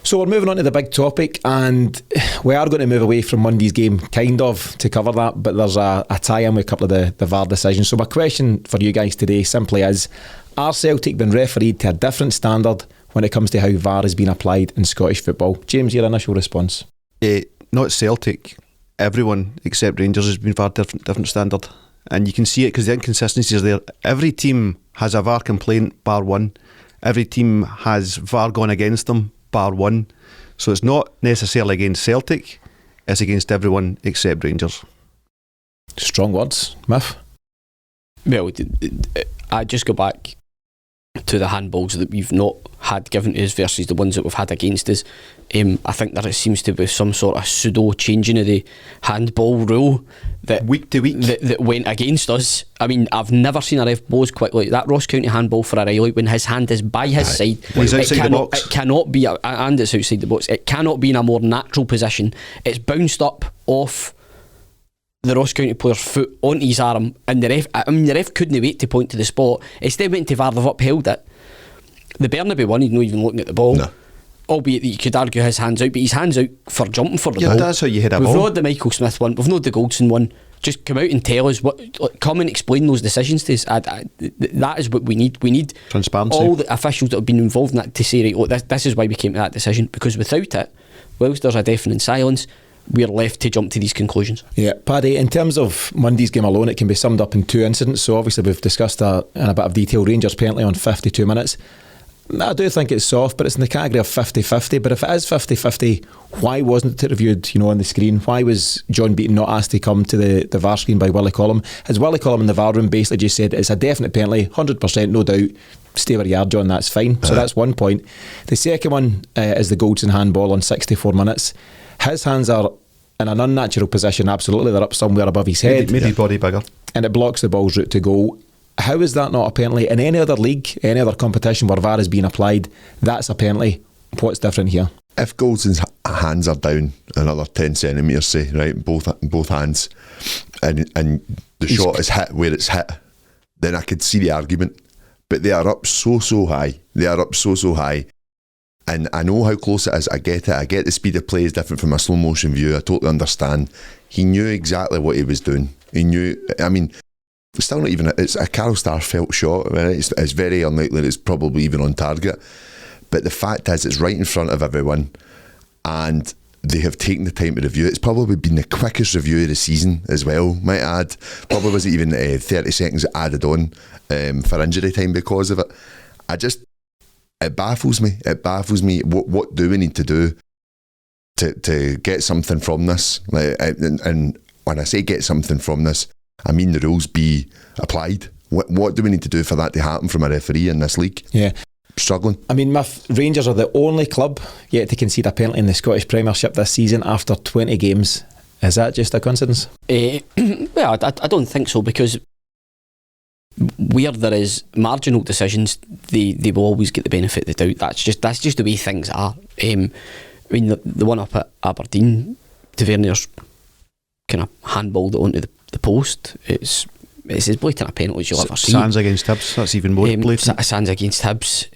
So we're moving on to the big topic, and we are going to move away from Monday's game, kind of, to cover that, but there's a tie-in with a couple of the VAR decisions. So my question for you guys today simply is, are Celtic being refereed to a different standard when it comes to how VAR has been applied in Scottish football? James, your initial response? Not Celtic. Everyone except Rangers has been VAR different standard. And you can see it because the inconsistencies are there. Every team has a VAR complaint, bar one. Every team has VAR gone against them, bar one. So it's not necessarily against Celtic, it's against everyone except Rangers. Strong words, Miff. Well, I just go back to the handballs that we've not had given to us versus the ones that we've had against us. I think there seems to be some sort of pseudo changing of the handball rule that week to week that went against us. I mean, I've never seen a ref blows quickly. That Ross County handball for O'Reilly when his hand is by his side, he's outside the box. It cannot be, and it's outside the box. It cannot be in a more natural position. It's bounced up off the Ross County player's foot onto his arm, and the ref couldn't wait to point to the spot. Instead went to VAR, they've upheld it. The Burnaby one, he's not even looking at the ball. No. Albeit that you could argue his hand's out, but his hand's out for jumping for the ball. That's how you hit a ball. We've not had the Michael Smith one, we've not had the Goldson one. Just come out and tell us come and explain those decisions to us. That is what we need. We need transparency. All the officials that have been involved in that to say, right, look, this is why we came to that decision, because without it, whilst there's a deafening silence, we're left to jump to these conclusions. Yeah, Paddy, in terms of Monday's game alone, it can be summed up in two incidents. So obviously we've discussed that in a bit of detail. Rangers penalty on 52 minutes. I do think it's soft, but it's in the category of 50-50. But if it is 50-50, why wasn't it reviewed, on the screen? Why was John Beaton not asked to come to the VAR screen by Willie Collum? Has Willie Collum in the VAR room basically just said it's a definite penalty, 100%, no doubt, stay where you are, John, that's fine. So that's one point. The second one is the Goldson handball on 64 minutes. His hands are in an unnatural position, absolutely. They're up somewhere above his head. Made his body bigger. And it blocks the ball's route to goal. How is that not a penalty? In any other league, any other competition where VAR is being applied, that's a penalty. What's different here? If Goldson's hands are down another 10 centimetres, say, right, both hands, and the shot is hit where it's hit, then I could see the argument. But they are up so high. They are up so high. And I know how close it is. I get it. I get the speed of play is different from a slow motion view. I totally understand. He knew exactly what he was doing. He knew, I mean, it's still not even, it's a Carl Starfelt shot. I mean, it's very unlikely it's probably even on target. But the fact is, it's right in front of everyone, and they have taken the time to review it. It's probably been the quickest review of the season as well, might I add. Probably wasn't even 30 seconds added on for injury time because of it. It baffles me. It baffles me. What do we need to do to get something from this? And when I say get something from this, I mean the rules be applied. What do we need to do for that to happen from a referee in this league? Yeah. Struggling. I mean, Rangers are the only club yet to concede a penalty in the Scottish Premiership this season after 20 games. Is that just a coincidence? Well, I don't think so, because where there is marginal decisions, they will always get the benefit of the doubt. That's just the way things are. I mean, the one up at Aberdeen, Tavernier's kind of handballed it onto the post. It's as blatant a penalty as you'll ever see. Sands against Hibs, that's even more blatant. Sands against Hibs.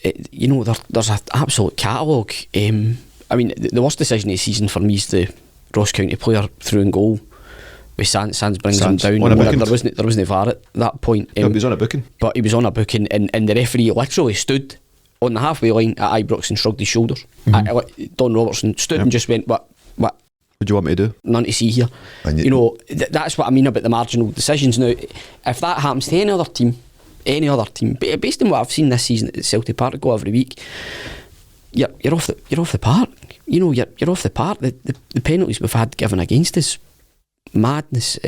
There's an absolute catalogue. I mean, the worst decision of the season for me is the Ross County player through and goal. With Sands brings him down. There wasn't VAR at that point. No, he was on a booking. But he was on a booking, and the referee literally stood on the halfway line at Ibrox and shrugged his shoulders. Don Robertson stood and just went, What do you want me to do? None to see here. That's what I mean about the marginal decisions. Now, if that happens to any other team, based on what I've seen this season at Celtic Park go every week, you're off the park. You're off the park. The penalties we've had given against us, madness.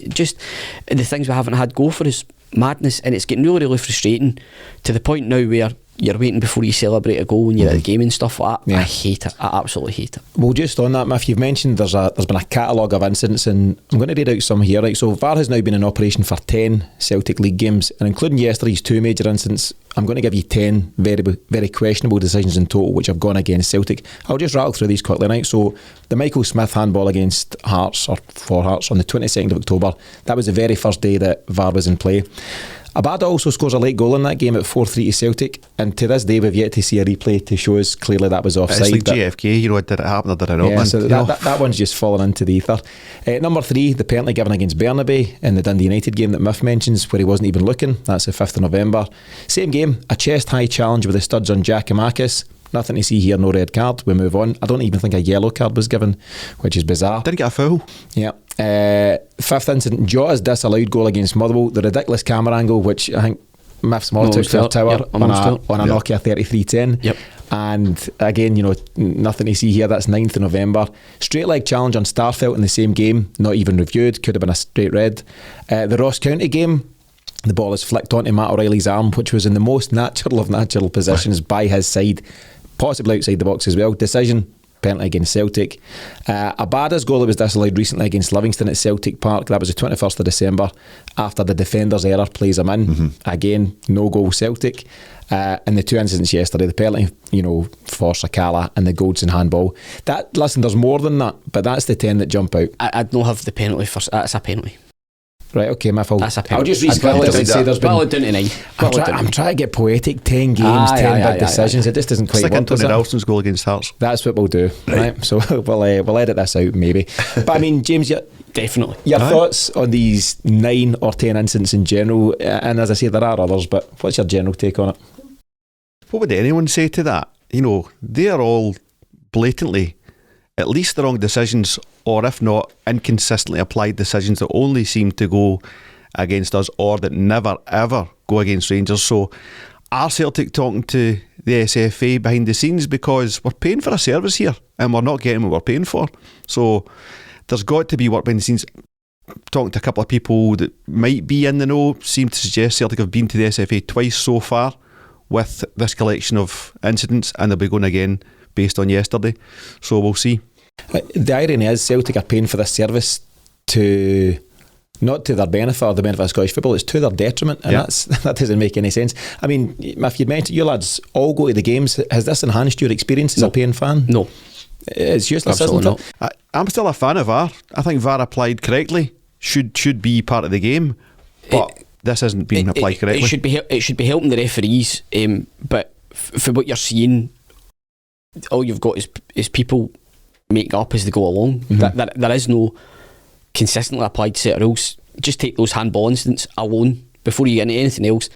Just the things we haven't had go for us, madness. And it's getting really frustrating to the point now where you're waiting before you celebrate a goal when you're at the game and stuff like that. Yeah. I hate it. I absolutely hate it. Well, just on that, Miff, you've mentioned there's been a catalogue of incidents, and I'm going to read out some here. Right, so VAR has now been in operation for 10 Celtic League games, and including yesterday's 2 major incidents, I'm going to give you 10 very, very questionable decisions in total which have gone against Celtic. I'll just rattle through these quickly, right? So the Michael Smith handball against Hearts, or for Hearts, on the 22nd of October, that was the very first day that VAR was in play. Abada also scores a late goal in that game at 4-3 to Celtic, and to this day we've yet to see a replay to show us clearly that was offside. It's like JFK, did it happen or did it not? Yeah, so that one's just fallen into the ether. Number 3, the penalty given against Burnaby in the Dundee United game that Miff mentions, where he wasn't even looking. That's the 5th of November. Same game, a chest-high challenge with the studs on Giacomakis. Nothing to see here, no red card. We move on. I don't even think a yellow card was given, which is bizarre. Didn't get a foul. Yeah. 5th incident, Jota's disallowed goal against Motherwell. The ridiculous camera angle, which I think Miff's Mod took to a tower on a Nokia 3310. Yep. And again, nothing to see here. That's 9th of November. Straight leg challenge on Starfelt in the same game, not even reviewed. Could have been a straight red. The Ross County game, the ball is flicked onto Matt O'Reilly's arm, which was in the most natural of natural positions by his side, possibly outside the box as well. Decision, penalty against Celtic. Abada's goal that was disallowed recently against Livingston at Celtic Park, that was the 21st of December, after the defender's error plays him in. Again, no goal Celtic. And the 2 incidents yesterday, the penalty, for Sakala, and the Goldson handball. Listen, there's more than that, but that's the 10 that jump out. I don't have the penalty first. That's a penalty. Right, okay, Miff, That's a penalty. I'll just read this and say there's been... Well, down to 9. I'm trying to get poetic. 10 games, 10 big decisions. It just doesn't quite It's like work. Anthony Ralston's goal against Hearts. That's what we'll do, right? So we'll edit this out maybe. But I mean, James, Definitely. Your thoughts on these 9 or 10 incidents in general, and as I say, there are others, but what's your general take on it? What would anyone say to that? They are all blatantly at least the wrong decisions, or if not, inconsistently applied decisions that only seem to go against us, or that never ever go against Rangers. So are Celtic talking to the SFA behind the scenes? Because we're paying for a service here and we're not getting what we're paying for. So there's got to be work behind the scenes. Talking to a couple of people that might be in the know seem to suggest Celtic have been to the SFA twice so far with this collection of incidents, and they'll be going again based on yesterday. So we'll see. The irony is Celtic are paying for this service to not to their benefit or the benefit of Scottish football, it's to their detriment, and that doesn't make any sense. I mean, if you'd mentioned you lads all go to the games, has this enhanced your experience as a paying fan? No. It's useless, Absolutely isn't not. it? I'm still a fan of VAR. I think VAR applied correctly should be part of the game, but this isn't being applied correctly. It should be helping the referees, but for what you're seeing, all you've got is people make up as they go along. There is no consistently applied set of rules. Just take those handball incidents alone before you get into anything else.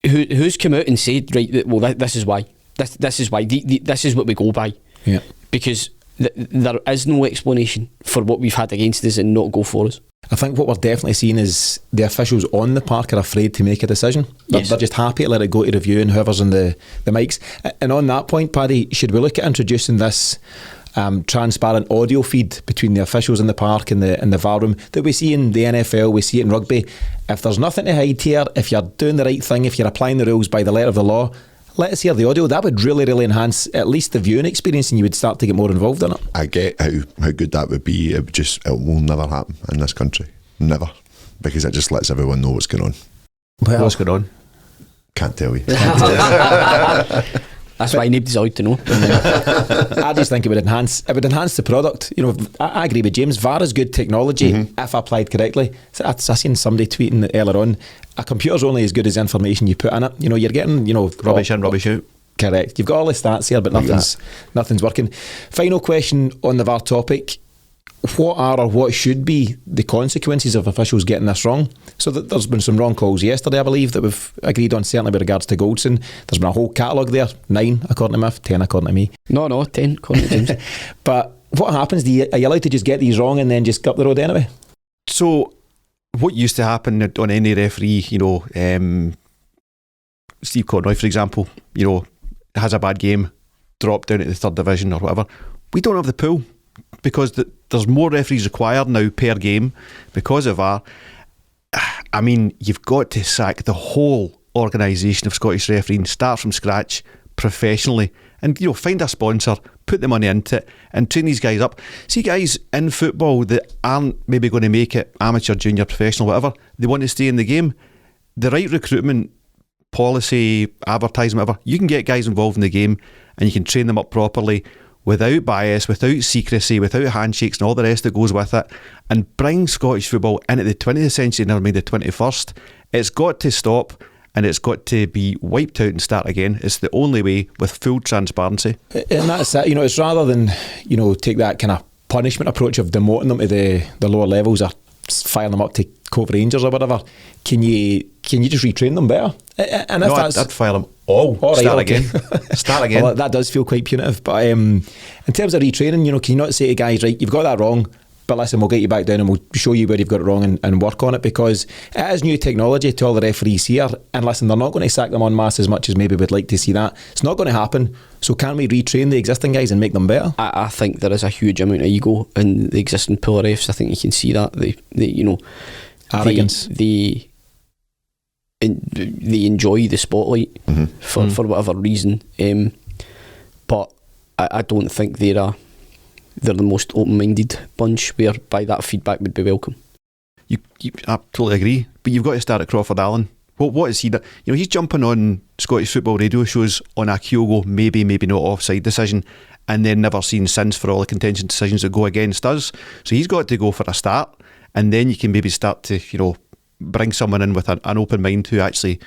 Who's come out and said, right, well, this is why. This is why. This is what we go by. Yeah. Because there is no explanation for what we've had against us and not go for us. I think what we're definitely seeing is the officials on the park are afraid to make a decision. They're just happy to let it go to review and whoever's in the mics. And on that point, Paddy, should we look at introducing this transparent audio feed between the officials in the park and the VAR room that we see in the NFL, we see it in rugby? If there's nothing to hide here, if you're doing the right thing, if you're applying the rules by the letter of the law, let us hear the audio. That would really, really enhance at least the viewing experience, and you would start to get more involved in it. I get how good that would be. It will never happen in this country. Never. Because it just lets everyone know what's going on. Well, what's going on? Can't tell you. That's why nobody's allowed to know. I just think it would enhance the product. I agree with James. VAR is good technology if applied correctly. So I seen somebody tweeting earlier on, a computer's only as good as information you put in it. You're getting rubbish in, rubbish out. Correct. You've got all the stats here, but nothing's working. Final question on the VAR topic. What are or what should be the consequences of officials getting this wrong? So there's been some wrong calls yesterday, I believe, that we've agreed on, certainly with regards to Goldson. There's been a whole catalogue there, 9 according to Miff, 10 according to me. No, 10 according to James. But what happens? Are you allowed to just get these wrong and then just go up the road anyway? So what used to happen on any referee, Steve Conroy, for example, has a bad game, dropped down at the 3rd division or whatever. We don't have the pool because there's more referees required now per game because of VAR. I mean, you've got to sack the whole organisation of Scottish refereeing, start from scratch professionally, and find a sponsor, put the money into it, and train these guys up. See, guys in football that aren't maybe going to make it amateur, junior, professional, whatever, they want to stay in the game. The right recruitment policy, advertising, whatever, you can get guys involved in the game and you can train them up properly without bias, without secrecy, without handshakes and all the rest that goes with it, and bring Scottish football into the 20th century, never mind the 21st. It's got to stop, and it's got to be wiped out and start again. It's the only way, with full transparency. And that's it. It's rather than, take that kind of punishment approach of demoting them to the lower levels or firing them up to Cove Rangers or whatever. Can you just retrain them better? And if I'd fire them all. Start again. Start again. Well, that does feel quite punitive. But in terms of retraining, can you not say to guys, right, you've got that wrong, but listen, we'll get you back down and we'll show you where you've got it wrong and work on it, because it is new technology to all the referees here. And listen, they're not going to sack them en masse as much as maybe we'd like to see that. It's not going to happen. So can we retrain the existing guys and make them better? I think there is a huge amount of ego in the existing pool of refs. I think you can see that. Arrogance. They enjoy the spotlight for whatever reason. But I don't think they're the most open-minded bunch whereby that feedback would be welcome. I totally agree, but you've got to start at Crawford Allen. What is he? He's jumping on Scottish football radio shows on a Kyogo maybe not offside decision, and then never seen since for all the contention decisions that go against us. So he's got to go for a start, and then you can maybe start to bring someone in with an open mind who actually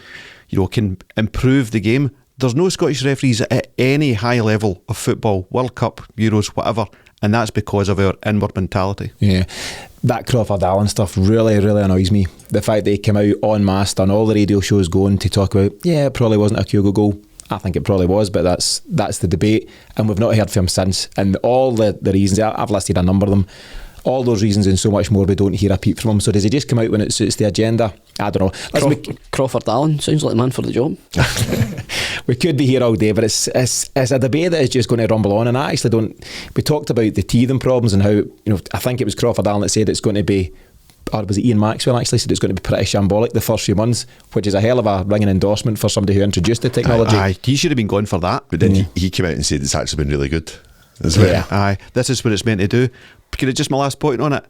can improve the game. There's no Scottish referees at any high level of football, World Cup, Euros, whatever, and that's because of our inward mentality. Yeah, that Crawford Allen stuff really, really annoys me. The fact they came out en masse on all the radio shows going to talk about, it probably wasn't a Kyogo goal. I think it probably was, but that's the debate, and we've not heard from him since. And all the reasons, I've listed a number of them, all those reasons and so much more, we don't hear a peep from him. So does he just come out when it suits the agenda? I don't know. Crawford Allen sounds like the man for the job. We could be here all day, but it's a debate that is just going to rumble on. And I actually don't. We talked about the teething problems and how, I think it was Crawford Allen that said it's going to be, or was it Ian Maxwell actually said it's going to be pretty shambolic the first few months, which is a hell of a ringing endorsement for somebody who introduced the technology. Aye, he should have been going for that. But then he came out and said it's actually been really good as well. Yeah. Aye, this is what it's meant to do. Can I just my last point on it?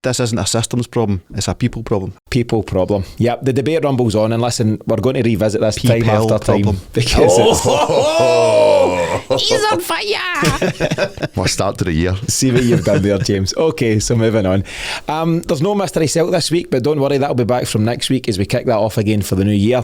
This isn't a systems problem, it's a people problem. People problem. Yep, the debate rumbles on, and listen, we're going to revisit this time People after time. problem. Because He's on fire! What start to the year. See what you've done there, James. Okay, so moving on. There's no Mystery Celtic this week, but don't worry, that'll be back from next week as we kick that off again for the new year.